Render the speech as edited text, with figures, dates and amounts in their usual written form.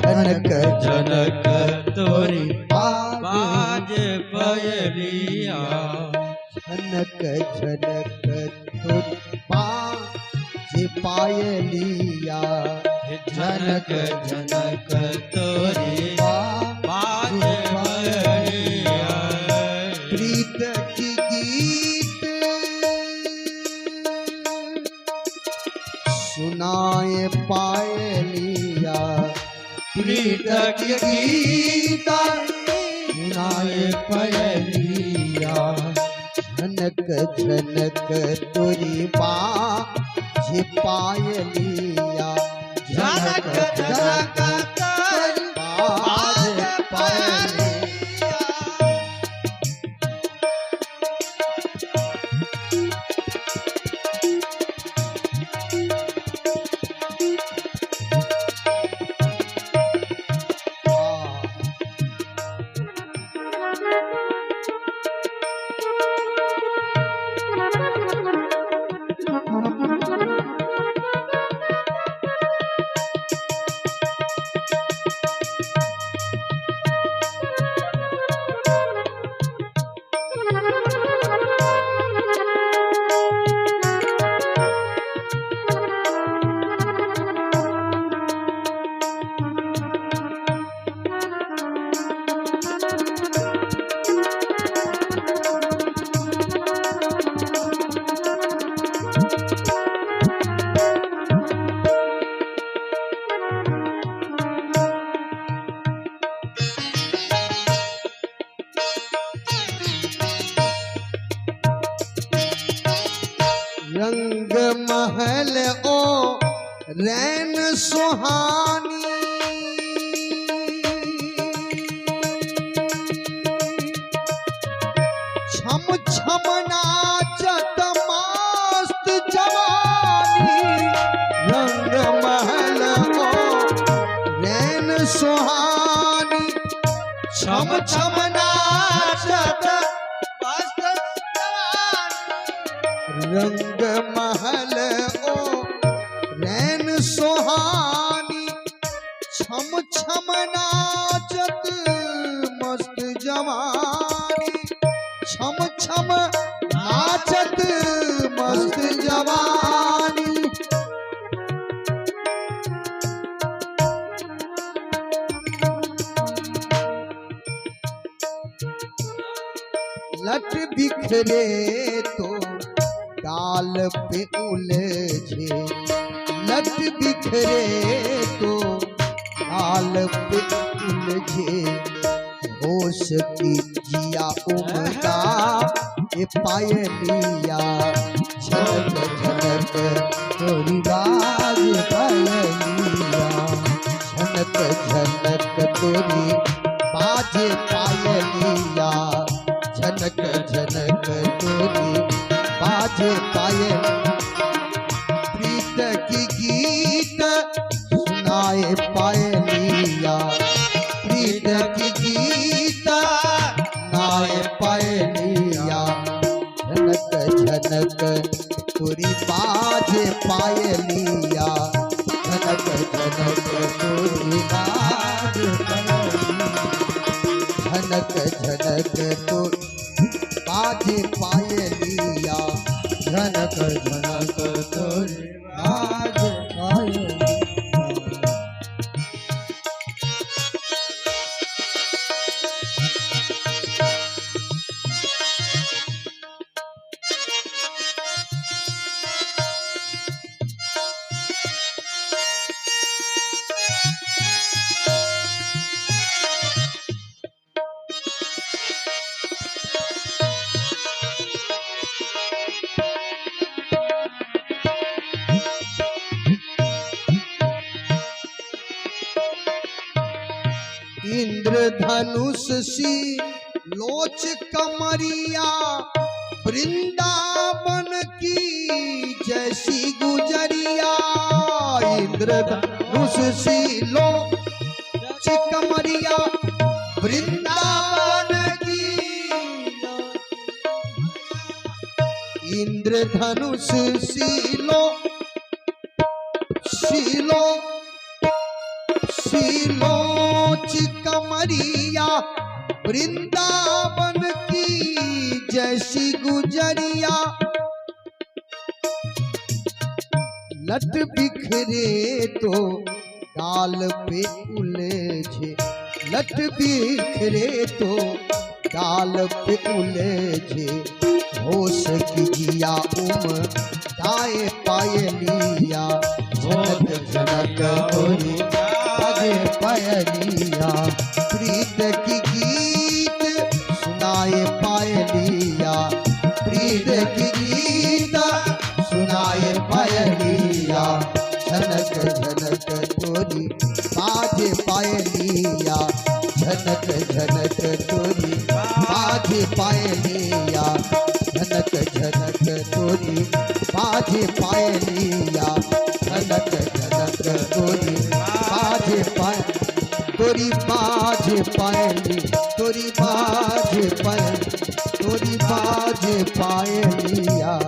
झनक झनक तोरी बाज पयलिया झनक झनक तोरी बाज पायलिया झनक झनक तोरी बाज पयलिया प्रीत की गीत सुनाए पायलिया प्रीत की गीत सुनाए पायलिया झनक झनक तोरी बाज पायलिया झनक झनक तोरी बाज पयलिया रंग महल ओ रैन सुहानी छम छम नाचत मस्त जवानी रंग महल ओ रैन सुहानी छम छम नाचत मस्त रंग महल ओ रैन सुहानी छम छम नाचत मस्त जवानी छम छम नाचत मस्त जवानी लट बिखरे तो डाल पे उलझे लट बिखरे तो डाल पे उलझे होश की जिया उमदा ये पायलिया झनक झनक तोरी बाज पायलिया झनक झनक तोरी बाज पायलिया झनक झनक तोरी बाजे पायल प्रीत की गीत सुनाए पायलिया प्रीत की गीत सुनाए पायलिया झनक झनक तोरी बाजे पायलिया झनक झनक तोरी बाजे पायलिया झनक झनक तोरी बाजे पायलिया झनक झनक तोरी बाजे पायलिया इंद्रधनुष सी लोच कमरिया वृंदावन की जैसी गुजरिया। इंद्रधनुष सी लोच कमरिया वृंदावन की, इंद्रधनुष शीलो सी लोच कमरिया, वृंदावन की जैसी गुजरिया। लट बिखरे तो डाल पे उलझे, लट बिखरे तो डाल पे उलझे। होश की जिया दाए पायलिया, झनक झनक तोरी बाजे पायलिया। प्रीत की गीत सुनाए पायलिया, प्रीत की गीत सुनाए पायलिया। झनक झनक तोरी बाजे पायलिया, झनक झनक तोरी बाजे पायलिया। झनक झनक तोरी बाजे पायलिया, झनक झनक तोरी बाजे पाय, तोरी बाजे पायली, तोरी बाजे पायली, तोरी बाजे पायलिया।